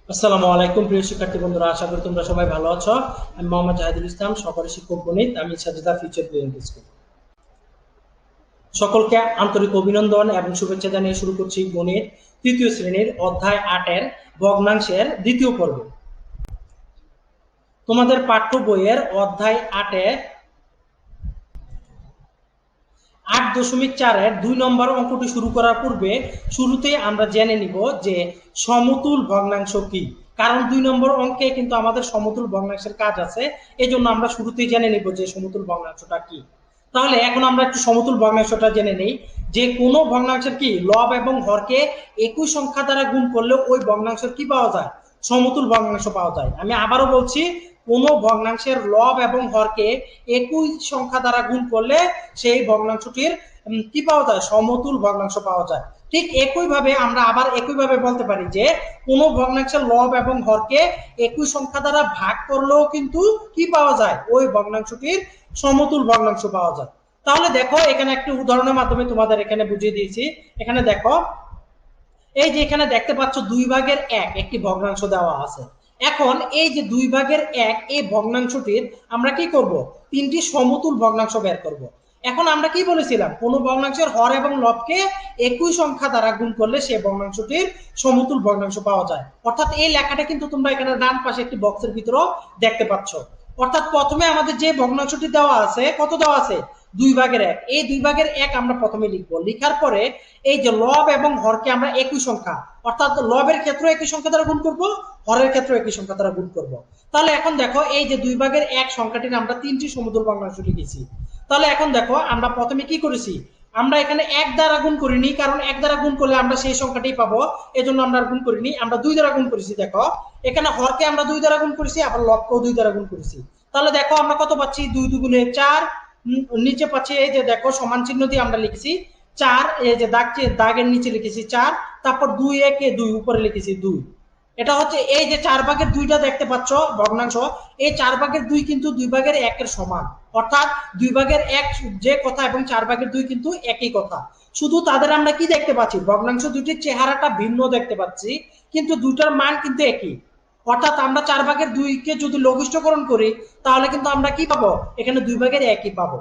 আসসালামু আলাইকুম প্রিয় শিক্ষার্থী বন্ধুরা, আশা করি তোমরা সবাই ভালো আছো। আমি মোহাম্মদ জাহিদুল ইসলাম, সহকারী শিক্ষক গণিত, আমি সাজেদা ফিউচার বিএনপি স্কুল। সকলকে আন্তরিক অভিনন্দন এবং শুভেচ্ছা জানিয়ে শুরু করছি গণিত তৃতীয় শ্রেণীর অধ্যায় 8-এর ভগ্নাংশের দ্বিতীয় পর্ব। তোমাদের পাঠ্য বইয়ের অধ্যায় 8-এ 8.4-এর 2 নম্বর অঙ্কটি শুরু করার পূর্বে শুরুতেই আমরা জেনে নিব যে সমতুল ভগ্নাংশ কি। কারণ 2 নম্বর অঙ্কে কিন্তু আমাদের সমতুল ভগ্নাংশের কাজ আছে, এই জন্য আমরা শুরুতেই জেনে নিব যে সমতুল ভগ্নাংশটা কি। তাহলে এখন আমরা একটু সমতুল ভগ্নাংশটা জেনে নেই। যে কোনো ভগ্নাংশের কি লব এবং হরকে একই সংখ্যা দ্বারা গুণ করলে ওই ভগ্নাংশের কি পাওয়া যায়? সমতুল ভগ্নাংশ পাওয়া যায়। আমি আবারও বলছি, কোনো ভগ্নাংশের লব এবং হরকে একই সংখ্যা দ্বারা গুণ করলে সেই ভগ্নাংশটির কি পাওয়া যায়? সমতুল ভগ্নাংশ পাওয়া যায়। ঠিক একইভাবে আমরা আবার একইভাবে বলতে পারি যে কোনো ভগ্নাংশের লব এবং হরকে একই সংখ্যা দ্বারা ভাগ করলেও কিন্তু কি পাওয়া যায়? ওই ভগ্নাংশটির সমতুল ভগ্নাংশ পাওয়া যায়। তাহলে দেখো, এখানে একটি উদাহরণের মাধ্যমে তোমাদের এখানে বুঝিয়ে দিয়েছি। এখানে দেখো, এই যে এখানে দেখতে পাচ্ছ 2/1 একটি ভগ্নাংশ দেওয়া আছে। এখন এই যে 2/1 এই ভগ্নাংশটির আমরা কি করব? তিনটি সমতুল ভগ্নাংশ বের করব। এখন আমরা কি বলেছিলাম? কোন ভগ্নাংশের হর এবং লবকে একই সংখ্যা দ্বারা গুণ করলে সেই ভগ্নাংশটির সমতুল ভগ্নাংশ পাওয়া যায়। অর্থাৎ এই লেখাটা কিন্তু তোমরা এখানে ডান পাশে একটি বক্সের ভিতরেও দেখতে পাচ্ছ। অর্থাৎ প্রথমে আমাদের যে ভগ্নাংশটি দেওয়া আছে, কত দেওয়া আছে? 2/1। এই 2/1 আমরা প্রথমে লিখবো। লিখার পরে এই যে লব এবং হরকে আমরা একই সংখ্যা, অর্থাৎ লবের ক্ষেত্রে একই সংখ্যা দ্বারা গুণ করব, হরের ক্ষেত্রে একই সংখ্যা দ্বারা গুণ করব। তাহলে এখন দেখো, এই যে 2/1 সংখ্যাটির আমরা তিনটি সমতুল ভগ্নাংশ লিখেছি। তাহলে এখন দেখো, আমরা প্রথমে কি করেছি? আমরা এখানে 1 দ্বারা গুণ করিনি, কারণ 1 দ্বারা গুণ করলে আমরা সেই সংখ্যাটাই পাবো, এজন্য আমরা গুণ করিনি। আমরা 2 দ্বারা গুণ করেছি। দেখো, এখানে হরকে আমরা 2 দ্বারা গুণ করেছি, আবার লবকেও 2 দ্বারা গুণ করেছি। তাহলে দেখো আমরা কত পাচ্ছি? 2 2 4। নিচে পাচ্ছি এই যে দেখো সমান চিহ্ন দিয়ে আমরা লিখেছি 4, এই যে দাগের নিচে লিখেছি 4, তারপর 2 1 2 উপরে লিখেছি 2। এটা হচ্ছে এই যে 4/2টা দেখতে পাচ্ছ ভগ্নাংশ, এই 4/2 কিন্তু 2/1 সমান। অর্থাৎ 2/1 যে কথা এবং 4/2 কিন্তু একই কথা। শুধু তাদের আমরা কি দেখতে পাচ্ছি? ভগ্নাংশ দুটির চেহারাটা ভিন্ন দেখতে পাচ্ছি, কিন্তু দুটার মান কিন্তু একই। অর্থাৎ আমরা 4/2 কে যদি লঘিষ্ঠকরণ করি, তাহলে কিন্তু আমরা কি পাবো? এখানে 2/1 পাবো।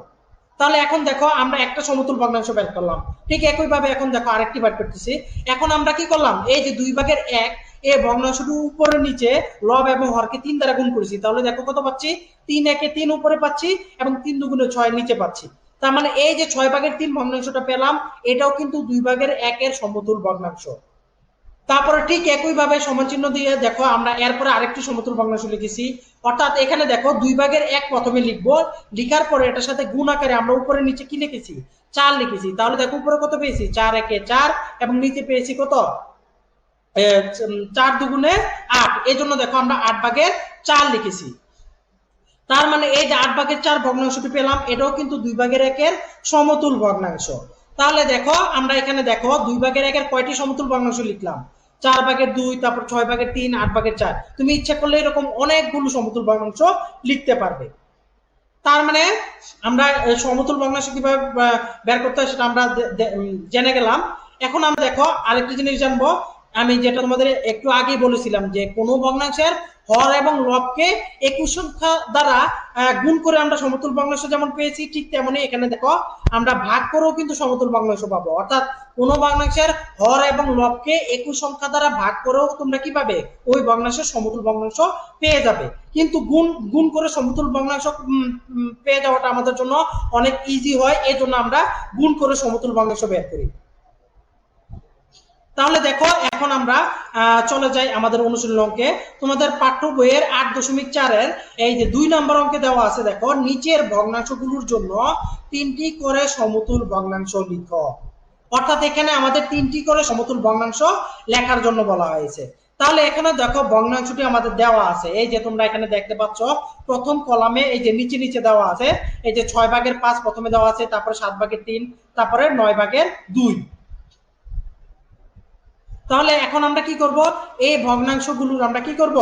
তাহলে এখন দেখো, আমরা একটা সমতুল ভগ্নাংশ বের করলাম। ঠিক একইভাবে এখন দেখো আরেকটি বের করতেছি। এখন আমরা কি করলাম? এই যে 2/1 এই ভগ্নাংশটি উপরে নিচে লব এবং হরকে 3 দ্বারা গুণ করেছি। তাহলে দেখো কত পাচ্ছি? 3 1 3 উপরে পাচ্ছি এবং 3 2 6 নিচে পাচ্ছি। তার মানে এই যে 6/3 ভগ্নাংশটা পেলাম, এটাও কিন্তু 2/1 সমতুল ভগ্নাংশ। তারপরে ঠিক একইভাবে সমান চিহ্ন দিয়ে দেখো, আমরা এরপরে আরেকটি সমতুল ভগ্নাংশ লিখেছি। অর্থাৎ এখানে দেখো 2/1 প্রথমে লিখবো, লিখার পরে এটার সাথে গুণ আকারে আমরা উপরে নিচে কি লিখেছি? 4 লিখেছি। তাহলে দেখো উপরে কত পেয়েছি? 4 1 4 এবং নিচে পেয়েছি কত? 4 2 8। এই জন্য দেখো আমরা 8/4 লিখেছি। তার মানে এই যে 8/4 ভগ্নাংশটি পেলাম, এটাও কিন্তু 2/1 সমতুল ভগ্নাংশ। তাহলে দেখো আমরা এখানে দেখো 2/1 কয়টি সমতুল ভগ্নাংশ লিখলাম? 4/2, তারপর 6/3, 8/4। তুমি ইচ্ছা করলে এরকম অনেকগুলো সমতুল ভগ্নাংশ লিখতে পারবে। তার মানে আমরা সমতুল ভগ্নাংশ কিভাবে বের করতে হয় সেটা আমরা জেনে গেলাম। এখন আমরা দেখো আরেকটি জিনিস জানবো। আমি যেটা তোমাদের একটু আগেই বলেছিলাম যে কোনো ভগ্নাংশের হর এবং লবকে একই সংখ্যা দ্বারা গুণ করে আমরা সমতুল ভগ্নাংশ যেমন পেয়েছি, ঠিক তেমনি এখানে দেখো আমরা ভাগ করেও কিন্তু সমতুল ভগ্নাংশ পাবো। অর্থাৎ কোনো ভগ্নাংশের হর এবং লবকে একই সংখ্যা দ্বারা ভাগ করেও তোমরা কি পাবে? ওই ভগ্নাংশের সমতুল ভগ্নাংশ পেয়ে যাবে। কিন্তু গুণ করে সমতুল ভগ্নাংশ পেয়ে যাওয়াটা আমাদের জন্য অনেক ইজি হয়, এই জন্য আমরা গুণ করে সমতুল ভগ্নাংশ বের করি। তাহলে দেখো, এখন আমরা চলে যাই আমাদের অনুশীলন অঙ্কে। তোমাদের পাঠ্য বইয়ের 8.4-এর এই যে 2 নম্বর অঙ্কে দেওয়া আছে, দেখো নিচের ভগ্নাংশগুলোর জন্য 3টি করে সমতুল ভগ্নাংশ লিখো। অর্থাৎ এখানে আমাদের 3টি করে সমতুল ভগ্নাংশ লেখার জন্য বলা হয়েছে। তাহলে এখানে দেখো ভগ্নাংশটি আমাদের দেওয়া আছে, এই যে তোমরা এখানে দেখতে পাচ্ছ প্রথম কলামে এই যে নিচে নিচে দেওয়া আছে, এই যে 6/5 প্রথমে দেওয়া আছে, তারপরে 7/3, তারপরে 9/2। তাহলে এখন আমরা কি করব? এই ভগ্নাংশগুলোর আমরা কি করব?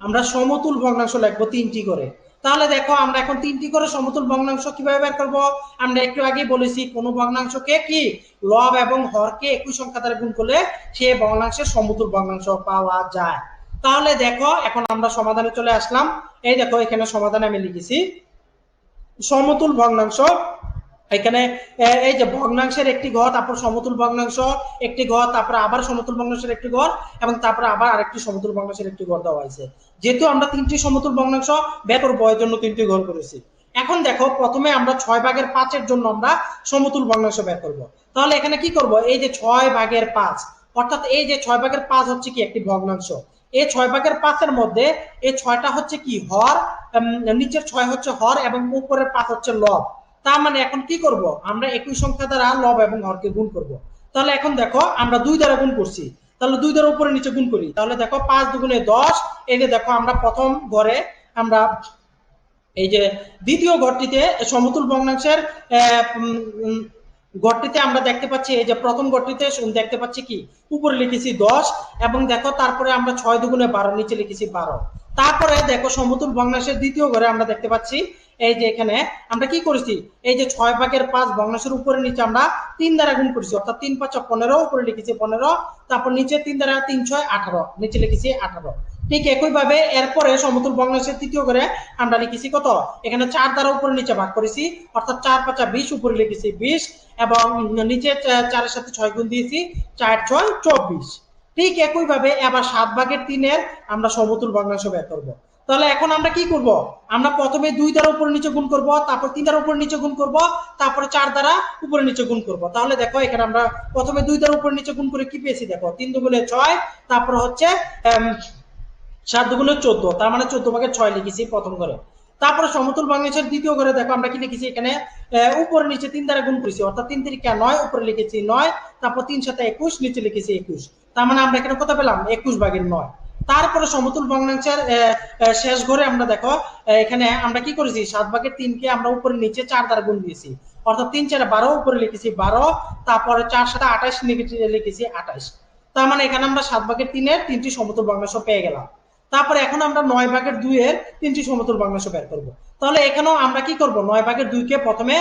আমরা সমতুল ভগ্নাংশ লিখবো 3টি করে। তাহলে দেখো আমরা এখন 3টি করে সমতুল ভগ্নাংশ কিভাবে বের করব? আমরা একটু আগে বলেছি কোন ভগ্নাংশকে কি লব এবং হরকে একই সংখ্যা দ্বারা গুণ করলে সেই ভগ্নাংশের সমতুল ভগ্নাংশ পাওয়া যায়। তাহলে দেখো এখন আমরা সমাধানে চলে আসলাম। এই দেখো এখানে সমাধানে আমি লিখেছি সমতুল ভগ্নাংশ। এখানে এই যে ভগ্নাংশের একটি ঘর, তারপর সমতুল ভগ্নাংশ একটি ঘর, তারপরে আবার সমতুল ভগ্নাংশের একটি ঘর, এবং তারপরে আবার আরেকটি সমতুল ভগ্নাংশের একটি ঘর দেওয়া হয়েছে। যেহেতু আমরা তিনটি সমতুল ভগ্নাংশ বের করব এর জন্য তিনটি ঘর করেছি। এখন দেখো প্রথমে আমরা 6/5 জন্য আমরা সমতুল ভগ্নাংশ বের করব। তাহলে এখানে কি করব, এই যে 6/5, অর্থাৎ এই যে 6/5 হচ্ছে কি একটি ভগ্নাংশ। এই 6/5 মধ্যে এই 6টা হচ্ছে কি হর, নিচের 6 হচ্ছে হর এবং উপরের 5 হচ্ছে লব। তার মানে এখন কি করব, আমরা একই সংখ্যা দ্বারা লব এবং হরকে গুণ করব। তাহলে এখন দেখো আমরা 2 দ্বারা গুণ করছি, তাহলে 2 দ্বারা উপরে নিচে গুণ করি। তাহলে দেখো 5 দুগুণে 10। এই যে দেখো আমরা প্রথম ঘরে আমরা এই যে দ্বিতীয় ঘরটিতে সমতুল ভগ্নাংশের ঘরটিতে আমরা দেখতে পাচ্ছি, এই যে প্রথম ঘরটিতে দেখতে পাচ্ছি কি উপরে লিখেছি 10, এবং দেখো তারপরে আমরা 6 দুগুণে 12, নিচে লিখেছি 12। তারপরে দেখো সমতুল ভগ্নাংশের দ্বিতীয় ঘরে আমরা দেখতে পাচ্ছি এই যে এখানে আমরা কি করেছি, এই যে 6/5 ভগ্নাংশের উপরে নিচে আমরা 3 দ্বারা গুণ করেছি, অর্থাৎ 3 5 15, উপরে লিখেছি 15, তারপর নিচে 3 দ্বারা 3 6 18, নিচে লিখেছি 18। ঠিক একইভাবে এরপরে সমতুল ভগ্নাংশের তৃতীয় ঘরে আমরা লিখেছি কত, এখানে 4 দ্বারা উপরে নিচে ভাগ করেছি, অর্থাৎ 4 5 20, উপরে লিখেছি 20, এবং নিচে 4 এর সাথে 6 গুণ দিয়েছি, 4 6 24। ঠিক একইভাবে এবার 7/3 আমরা সমতুল ভগ্নাংশ বের করব। তাহলে এখন আমরা কি করব, আমরা প্রথমে 2 দ্বারা উপরে নিচে গুণ করব, তারপর 3 দ্বারা উপরে নিচে গুণ করব, তারপরে 4 দ্বারা উপরে নিচে গুণ করব। তাহলে দেখো এখানে আমরা প্রথমে 2 দ্বারা উপরে নিচে গুণ করে কি পেয়েছি, দেখো 3 দুগুণে 6, তারপর হচ্ছে 7 দুগুণে 14, তার মানে 14/6 লিখেছি প্রথম ঘরে। তারপরে সমতুল ভগ্নাংশের দ্বিতীয় ঘরে দেখো আমরা কি লিখেছি, এখানে উপরে নিচে 3 দ্বারা গুণ করেছি, অর্থাৎ 3 3 9, উপরে লিখেছি 9, তারপর 3 7 21, নিচে লিখেছি 21। তার মানে আমরা এখানে কত পেলাম, 21/9। তারপরে সমতুল ভগ্নাংশের শেষ ঘরে আমরা দেখো এখানে আমরা কি করেছি, 7/3 আমরা উপরে নিচে 4 দ্বারা গুণ দিয়েছি, অর্থাৎ 3 4 12, উপরে লিখেছি 12, তারপরে 4 7 28, লিখেছি 28। তার মানে এখানে আমরা 7/3 তিনটি সমতুল ভগ্নাংশ পেয়ে গেলাম। তারপরে এখন আমরা 9/2 তিনটি সমতুল ভগ্নাংশ বের করব। তাহলে এখানেও আমরা কি করব, 9/2 কে প্রথমে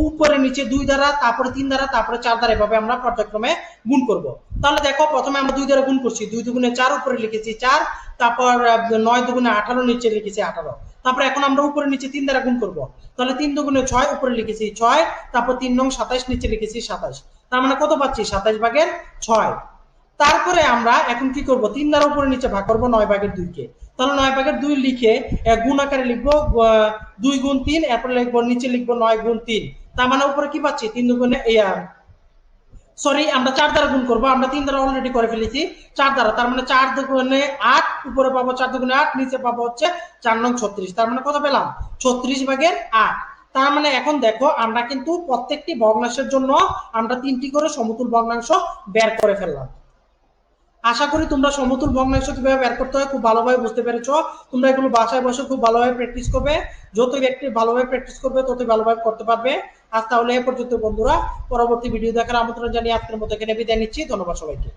উপরে নিচে 2 দ্বারা, তারপরে 3 দ্বারা, তারপরে 4 দ্বারা, এভাবে আমরা পর্যায়ক্রমে গুণ করব। তাহলে দেখো প্রথমে আমরা 2 দ্বারা গুণ করছি, 2 দুগুণে 4, উপরে লিখেছি 4, তারপর 9 দুগুণে 18, নিচে লিখেছি 18। তারপরে এখন আমরা উপরে নিচে 3 দ্বারা গুণ করব। তাহলে 3 দুগুণে 6, উপরে লিখেছি 6, তারপর 3 9 27, নিচে লিখেছি 27। তার মানে কত পাচ্ছি, 27/6। তারপরে আমরা এখন কি করব, 3 দ্বারা উপরে নিচে ভাগ করব 9/2 কে। তাহলে 9/2 লিখে গুণ আকারে লিখবো 2 গুণ 3, এরপরে লিখবো নিচে লিখবো 9 গুণ 3। তার মানে উপরে কি পাচ্ছি, 3 দুগুণে সরি আমরা 4 দ্বারা গুণ করব, আমরা 3 দ্বারা অলরেডি করে ফেলেছি 4 দ্বারা। তার মানে 4 দুগুণে 8, উপরে পাবো 4 দুগুণে 8, নিচে পাবো হচ্ছে 4 9 36। তার মানে কত পেলাম, 36/8। তার মানে এখন দেখো আমরা কিন্তু প্রত্যেকটি ভগ্নাংশের জন্য আমরা 3টি করে সমতুল ভগ্নাংশ বের করে ফেললাম। আশা করি তোমরা সমতুল ভগ্নাংশ কিভাবে বের করতে হয় খুব ভালোভাবে বুঝতে পেরেছো। তোমরা এগুলো বাসায় বসে খুব ভালোভাবে প্র্যাকটিস করবে, যত ব্যক্তি ভালোভাবে প্র্যাকটিস করবে ততই ভালোভাবে করতে পারবে। আজ তাহলে এ পর্যন্ত বন্ধুরা, পরবর্তী ভিডিও দেখার আমন্ত্রণ জানিয়ে আজকের মতো এখানে বিদায় নিচ্ছি। ধন্যবাদ সবাইকে।